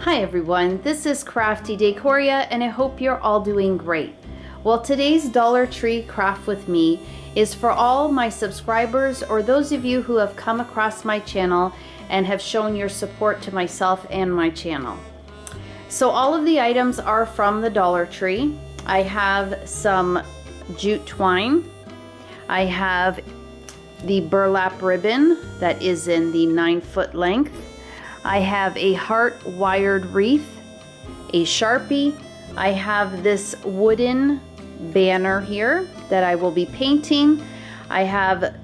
Hi everyone, this is Crafty Decoria and I hope you're all doing great. Well, today's Dollar Tree Craft with Me is for all my subscribers or those of you who have come across my channel and have shown your support to myself and my channel. So all of the items are from the Dollar Tree. I have some jute twine. I have the burlap ribbon that is in the 9-foot length. I have a heart wired wreath, a Sharpie. I have this wooden banner here that I will be painting. I have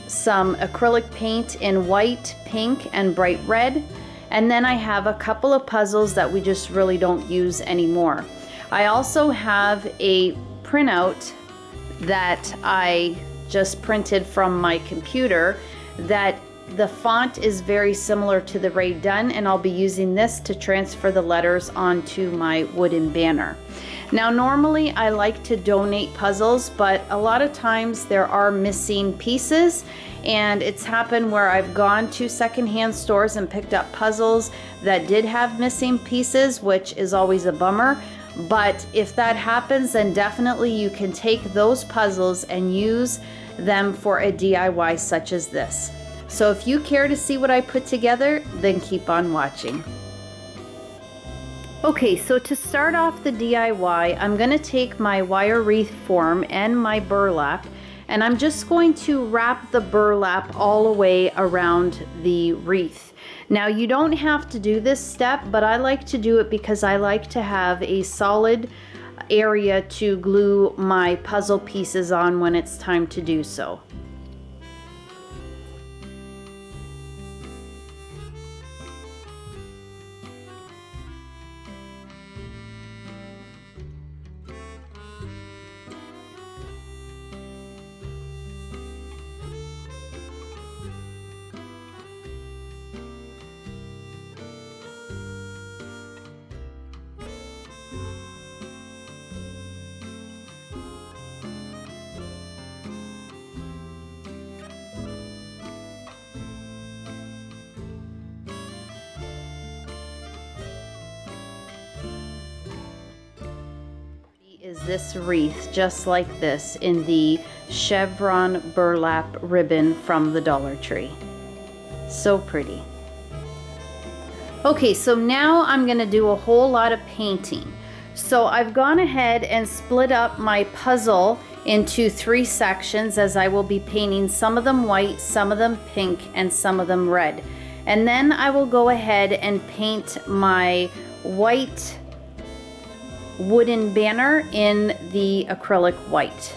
some acrylic paint in white, pink, and bright red. And then I have a couple of puzzles that we just really don't use anymore. I also have a printout that I just printed from my computer that the font is very similar to the Rae Dunn, and I'll be using this to transfer the letters onto my wooden banner. Now normally I like to donate puzzles, but a lot of times there are missing pieces, and it's happened where I've gone to secondhand stores and picked up puzzles that did have missing pieces, which is always a bummer. But if that happens, then definitely you can take those puzzles and use them for a DIY such as this. So if you care to see what I put together, then keep on watching. Okay, so to start off the DIY, I'm going to take my wire wreath form and my burlap, and I'm just going to wrap the burlap all the way around the wreath. Now you don't have to do this step, but I like to do it because I like to have a solid area to glue my puzzle pieces on when it's time to do so. Is this wreath just like this in the chevron burlap ribbon from the Dollar Tree. So pretty. Okay, so now I'm going to do a whole lot of painting. So I've gone ahead and split up my puzzle into 3 sections, as I will be painting some of them white, some of them pink, and some of them red. And then I will go ahead and paint my white wooden banner in the acrylic white.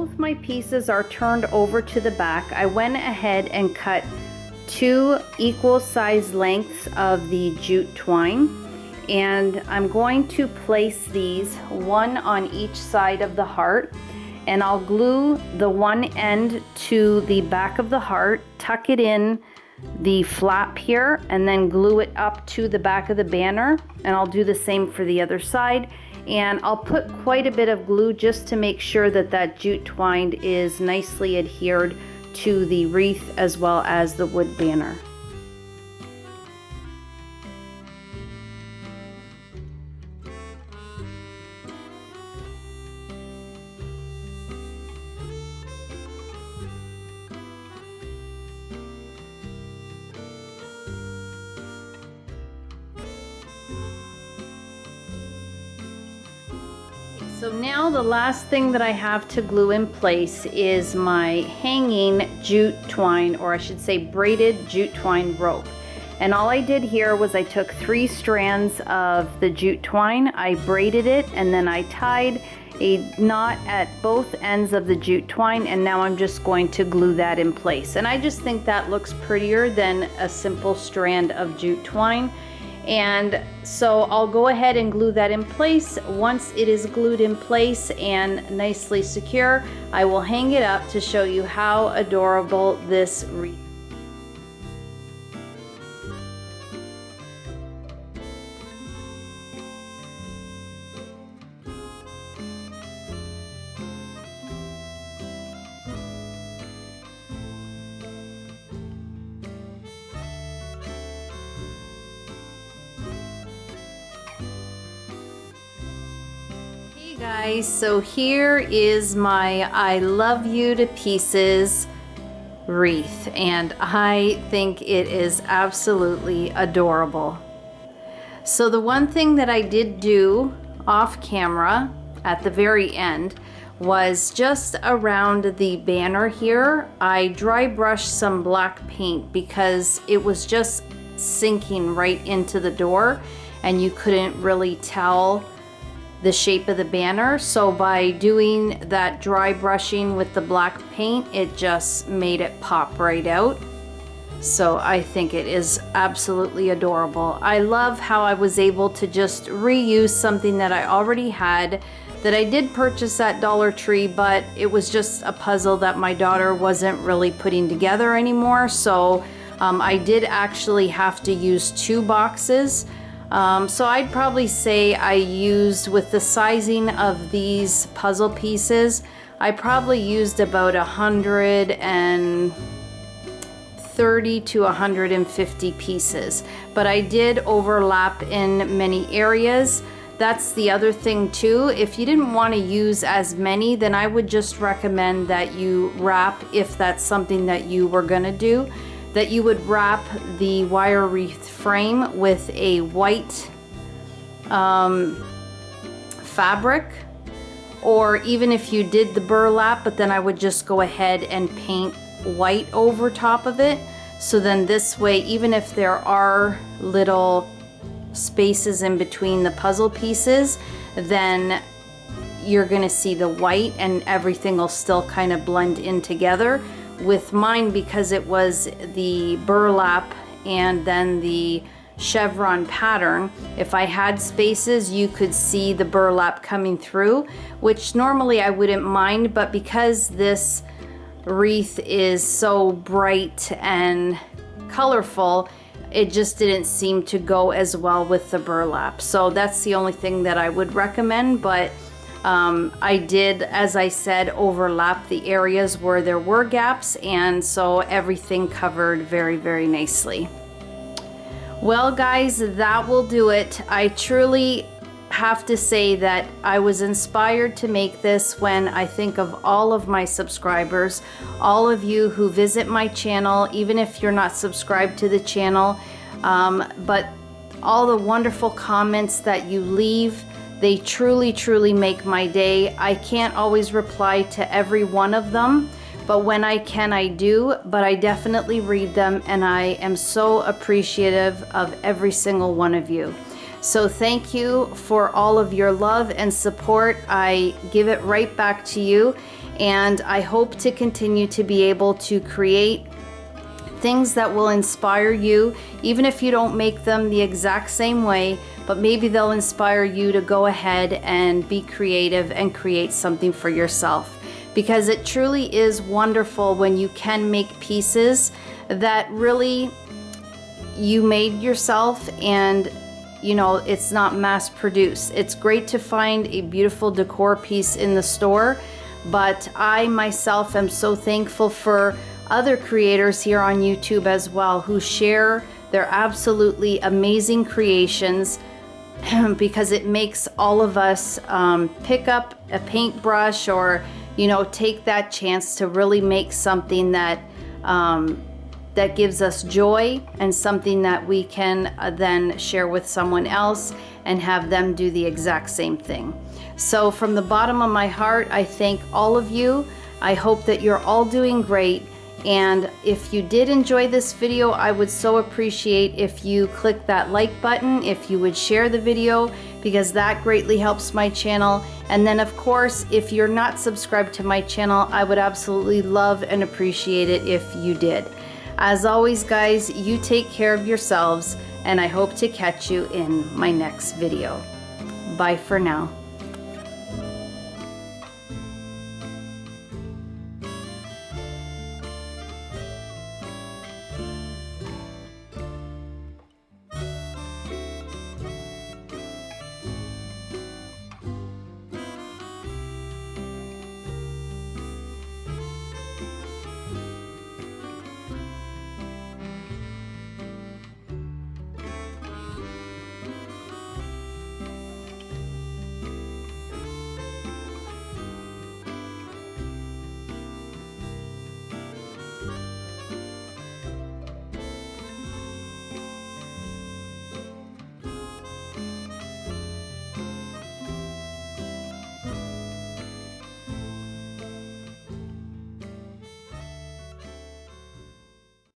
both my pieces are turned over to the back, I went ahead and cut 2 equal size lengths of the jute twine, and I'm going to place these one on each side of the heart, and I'll glue the one end to the back of the heart, tuck it in the flap here, and then glue it up to the back of the banner, and I'll do the same for the other side. And I'll put quite a bit of glue just to make sure that that jute twine is nicely adhered to the wreath as well as the wood banner. So now the last thing that I have to glue in place is my hanging jute twine, or I should say braided jute twine rope. And all I did here was I took 3 strands of the jute twine, I braided it, and then I tied a knot at both ends of the jute twine, and now I'm just going to glue that in place. And I just think that looks prettier than a simple strand of jute twine. And so I'll go ahead and glue that in place. Once it is glued in place and nicely secure, I will hang it up to show you how adorable this wreath is. Guys, so here is my I love you to pieces wreath, and I think it is absolutely adorable. So the one thing that I did do off camera at the very end was just around the banner here, I dry brushed some black paint because it was just sinking right into the door and you couldn't really tell the shape of the banner. So by doing that dry brushing with the black paint, it just made it pop right out. So I think it is absolutely adorable. I love how I was able to just reuse something that I already had, that I did purchase at Dollar Tree, but it was just a puzzle that my daughter wasn't really putting together anymore. So I did actually have to use 2 boxes. So I'd probably say I used, with the sizing of these puzzle pieces, I probably used about 130 to 150 pieces, but I did overlap in many areas. That's the other thing too. If you didn't want to use as many, then I would just recommend that you wrap, if that's something that you were gonna do, that you would wrap the wire wreath frame with a white fabric, or even if you did the burlap, but then I would just go ahead and paint white over top of it. So then this way, even if there are little spaces in between the puzzle pieces, then you're gonna see the white and everything will still kind of blend in together. With mine, because it was the burlap and then the chevron pattern, if I had spaces, you could see the burlap coming through, which normally I wouldn't mind, but because this wreath is so bright and colorful, it just didn't seem to go as well with the burlap. So that's the only thing that I would recommend, but I did, as I said, overlap the areas where there were gaps, and so everything covered very, very nicely. Well guys, that will do it. I truly have to say that I was inspired to make this when I think of all of my subscribers, all of you who visit my channel, even if you're not subscribed to the channel, but all the wonderful comments that you leave. They truly, truly make my day. I can't always reply to every one of them, but when I can, I do. But I definitely read them, and I am so appreciative of every single one of you. So thank you for all of your love and support. I give it right back to you. and I hope to continue to be able to create things that will inspire you, even if you don't make them the exact same way, but maybe they'll inspire you to go ahead and be creative and create something for yourself. Because it truly is wonderful when you can make pieces that really you made yourself, and you know, it's not mass produced. It's great to find a beautiful decor piece in the store, but I myself am so thankful for other creators here on YouTube as well who share their absolutely amazing creations, because it makes all of us pick up a paintbrush, or you know, take that chance to really make something that that gives us joy, and something that we can then share with someone else and have them do the exact same thing. So from the bottom of my heart, I thank all of you. I hope that you're all doing great. And if you did enjoy this video, I would so appreciate if you click that like button, if you would share the video, because that greatly helps my channel. And then of course, if you're not subscribed to my channel, I would absolutely love and appreciate it if you did. As always, guys, you take care of yourselves, and I hope to catch you in my next video. Bye for now.